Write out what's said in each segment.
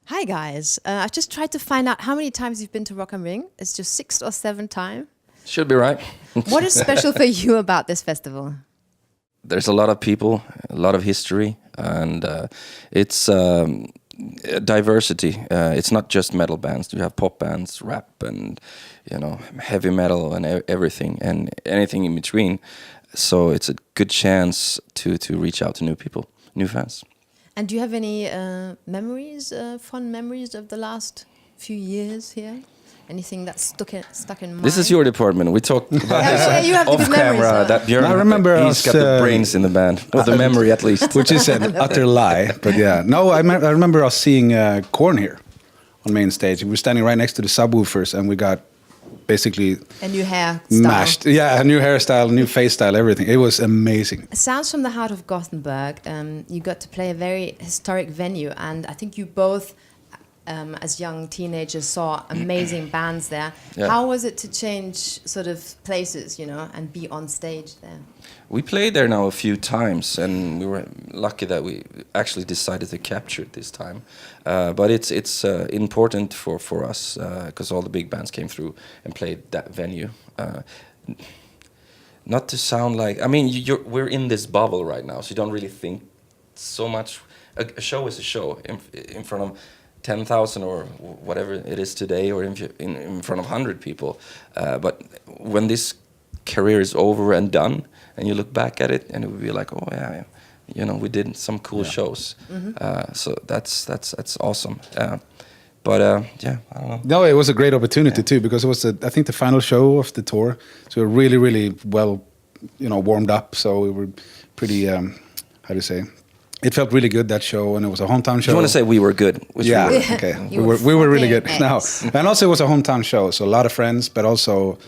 Hi guys, I've just tried to find out how many times you've been to Rock am Ring. It's just 6 or 7 times. Should be right. What is special for you about this festival? There's a lot of people, a lot of history, and it's diversity. It's not just metal bands. You have pop bands, rap, and heavy metal, and everything, and anything in between. So it's a good chance to reach out to new people, new fans. And do you have any memories, fond memories of the last few years here? Anything that's stuck in mind? This is your department. We talked about this you have off camera. That Björn, I remember he's got the brains in the band, or the memory at least. Which is an utter lie, but yeah. No, I remember us seeing Korn here on main stage. We were standing right next to the subwoofers, and we got basically a new hairstyle. Mashed. Yeah, a new hairstyle, new face style, everything. It was amazing. Sounds from the heart of Gothenburg. You got to play a very historic venue, and I think you both, as young teenagers, saw amazing bands there. Yeah. How was it to change sort of places, and be on stage there? We played there now a few times, and we were lucky that we actually decided to capture it this time. But it's important for us because all the big bands came through and played that venue. Not to sound like, we're in this bubble right now, so you don't really think so much. A show is a show in front of 10,000 or whatever it is today, or in front of 100 people. But when this career is over and done, and you look back at it, and it would be like, oh yeah, we did some cool shows. Mm-hmm. So that's awesome. But I don't know. No, it was a great opportunity too, because it was I think the final show of the tour. So we're really, really well, warmed up. So we were pretty, how do you say? It felt really good, that show, and it was a hometown show. You want to say we were good? Yeah, okay. We were really good. No, and also it was a hometown show, so a lot of friends, but also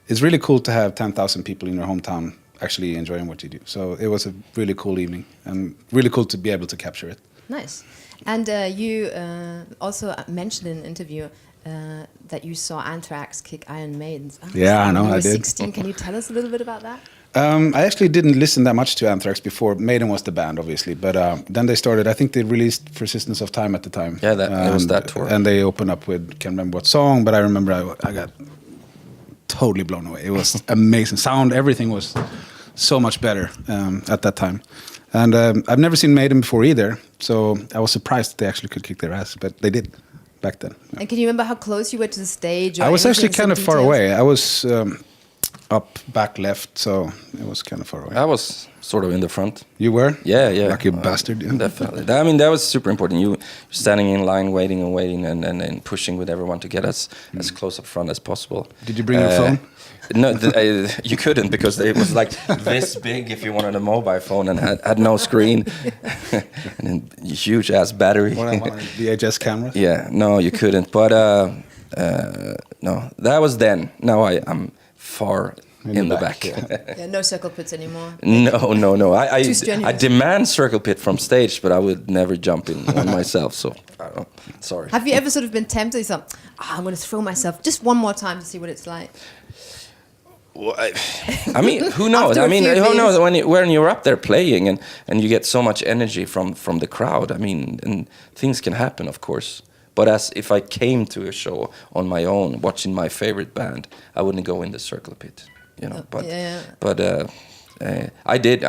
it's really cool to have 10,000 people in your hometown actually enjoying what you do. So it was a really cool evening, and really cool to be able to capture it. Nice. And you also mentioned in an interview that you saw Anthrax kick Iron Maiden. Yeah, I know, I did. 16. Can you tell us a little bit about that? I actually didn't listen that much to Anthrax before. Maiden was the band, obviously, but then they started. I think they released Persistence of Time at the time. Yeah, it was that tour. And they opened up with, can't remember what song, but I remember I got totally blown away. It was amazing. Sound, everything was so much better at that time. And I've never seen Maiden before either, so I was surprised that they actually could kick their ass, but they did back then. Yeah. And can you remember how close you were to the stage? I was actually kind of far away. I was up back left, so it was kind of far away. I was sort of in the front. You were? Yeah. Lucky bastard. Yeah. Definitely. That was super important. You standing in line, waiting and pushing with everyone to get us as close up front as possible. Did you bring your phone? No, you couldn't, because it was like this big if you wanted a mobile phone, and had no screen and a huge ass battery. One of VHS cameras? Yeah, no, you couldn't. But no, that was then. Now I'm far in the back. Yeah, no circle pits anymore. No. I demand circle pit from stage, but I would never jump in one myself. So I don't know. Sorry. Have you ever sort of been tempted? You thought, I'm going to throw myself just one more time to see what it's like. Well, who knows? Who knows when you're up there playing and you get so much energy from the crowd. And things can happen, of course. But as if I came to a show on my own, watching my favorite band, I wouldn't go in the circle pit, But I did.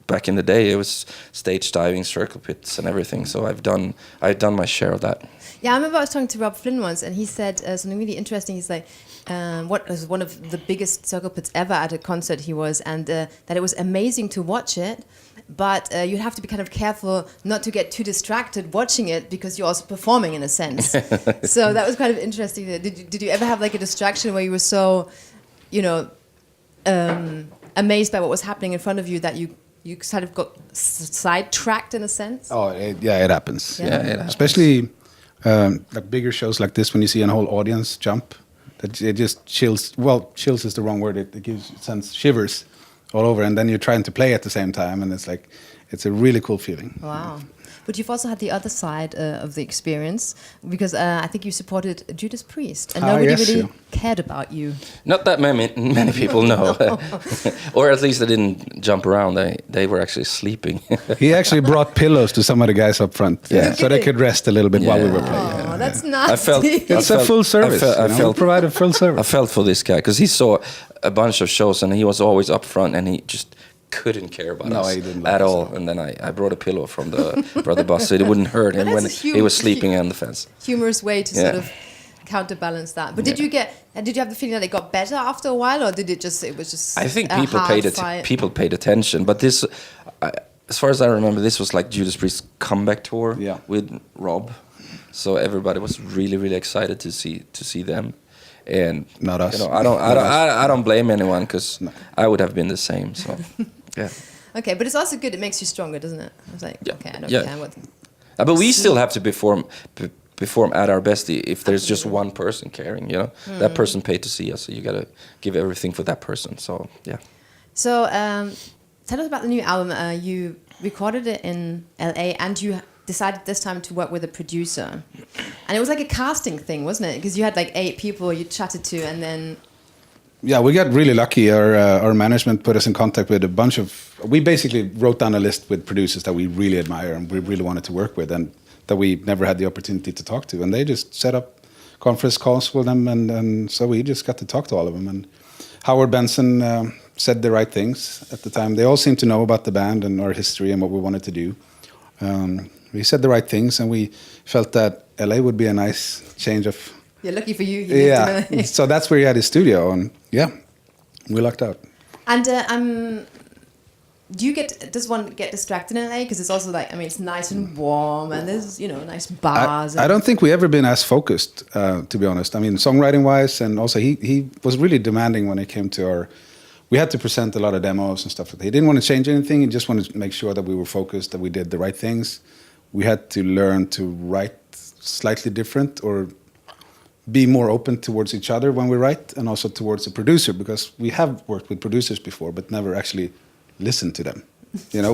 Back in the day, it was stage diving, circle pits, and everything. So I've done my share of that. Yeah, I remember I was talking to Rob Flynn once, and he said something really interesting. He's like, what was one of the biggest circle pits ever at a concert he was, and that it was amazing to watch it, but you have to be kind of careful not to get too distracted watching it, because you're also performing in a sense. So that was kind of interesting. Did you ever have like a distraction where you were so, amazed by what was happening in front of you that you kind of got sidetracked in a sense? Oh, it happens. Yeah, it happens. Especially like bigger shows like this, when you see a whole audience jump, that it just chills. Well, chills is the wrong word. It sends shivers all over, and then you're trying to play at the same time, and it's a really cool feeling. Wow. But you've also had the other side of the experience, because I think you supported Judas Priest, and nobody really cared about you. Not that many people know. Or at least they didn't jump around. They were actually sleeping. He actually brought pillows to some of the guys up front, so they could rest a little bit while we were playing. Oh, that's nasty. It's a full service. I provided full service. I felt for this guy because he saw a bunch of shows and he was always up front and he just couldn't care about us at all. And then I brought a pillow from the brother bus so it wouldn't hurt him when he was sleeping on the fence. Humorous way to sort of counterbalance that. But did you have the feeling that it got better after a while, or it was just? I think people paid attention, but this, as far as I remember, this was like Judas Priest's comeback tour with Rob, so everybody was really, really excited to see them. And not us. I don't blame anyone because I would have been the same. So, yeah. Okay, but it's also good. It makes you stronger, doesn't it? I was like, okay, I don't care what. But we still have to perform at our best if there's just one person caring. That person paid to see us, so you gotta give everything for that person. So yeah. So tell us about the new album. You recorded it in LA, and you decided this time to work with a producer, and it was like a casting thing, wasn't it? Because you had like 8 people you chatted to, and then we got really lucky. Our management put us in contact with a bunch of. We basically wrote down a list with producers that we really admire and we really wanted to work with, and that we never had the opportunity to talk to, and they just set up conference calls with them, and so we just got to talk to all of them. And Howard Benson said the right things at the time. They all seemed to know about the band and our history and what we wanted to do. We said the right things, and we felt that LA would be a nice change of. Yeah, lucky for you. So that's where he had his studio, and we lucked out. And does one get distracted in LA? Because it's also like, it's nice and warm, and there's nice bars. I don't think we ever been as focused, to be honest. Songwriting wise, and also he was really demanding when it came to our. We had to present a lot of demos and stuff. He didn't want to change anything. He just wanted to make sure that we were focused, that we did the right things. We had to learn to write slightly different or be more open towards each other when we write, and also towards the producer, because we have worked with producers before but never actually listened to them,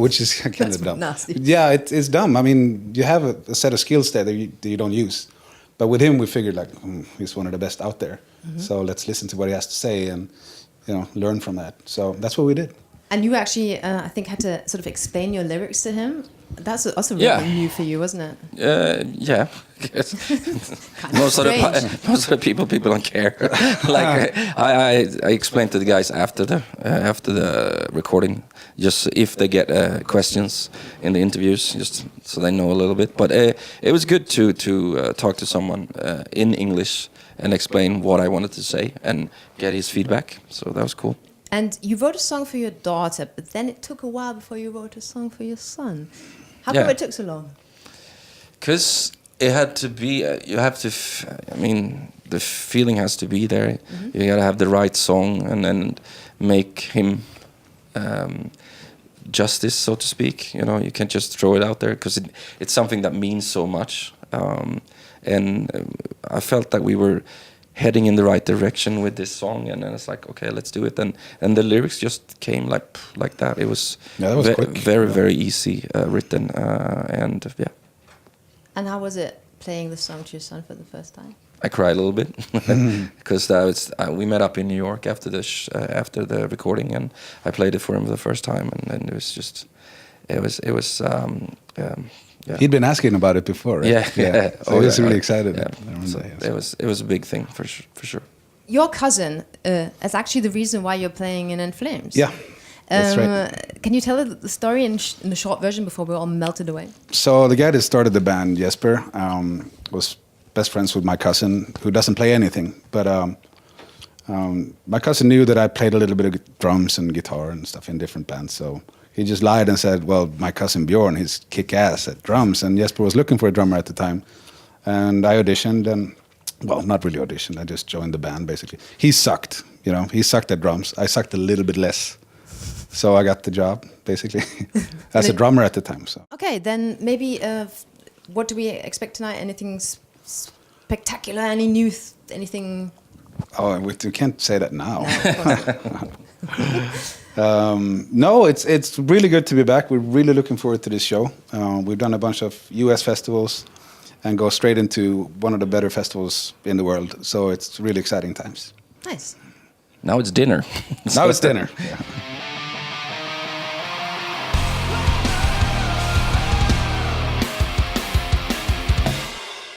which is kind of dumb. Nasty. Yeah, it's dumb. You have a set of skills there that you don't use. But with him, we figured he's one of the best out there. Mm-hmm. So let's listen to what he has to say and learn from that. So that's what we did. And you actually, I think, had to sort of explain your lyrics to him. That's also really new for you, wasn't it? Yeah. most of the people don't care. I explained to the guys after the recording, just if they get questions in the interviews, just so they know a little bit. But it was good to talk to someone in English and explain what I wanted to say and get his feedback. So that was cool. And you wrote a song for your daughter, but then it took a while before you wrote a song for your son. How come it took so long? Because it had to be, the feeling has to be there. Mm-hmm. You gotta have the right song and then make him justice, so to speak. You can't just throw it out there because it's something that means so much. And I felt that we were heading in the right direction with this song, and then it's like, okay, let's do it. And the lyrics just came like that. It was, very, very easy written, and yeah. And how was it playing the song to your son for the first time? I cried a little bit because we met up in New York after the recording, and I played it for him for the first time, and it was just, yeah. He'd been asking about it before, right? Yeah. So he was really excited. Yeah. So it was a big thing for sure. Your cousin is actually the reason why you're playing in Flames. Yeah, that's right. Can you tell the story in the short version before we're all melted away? So the guy that started the band, Jesper, was best friends with my cousin, who doesn't play anything. But my cousin knew that I played a little bit of drums and guitar and stuff in different bands, so he just lied and said, well, my cousin Björn, he's kick-ass at drums. And Jesper was looking for a drummer at the time. And I auditioned and, well, not really auditioned. I just joined the band, basically. He sucked, He sucked at drums. I sucked a little bit less. So I got the job, basically, as a drummer at the time. So. Okay, then maybe what do we expect tonight? Anything spectacular? Any new anything? Oh, we can't say that now. No, No, it's really good to be back. We're really looking forward to this show. We've done a bunch of U.S. festivals and go straight into one of the better festivals in the world. So it's really exciting times. Nice. Now it's dinner. Now it's dinner. Yeah.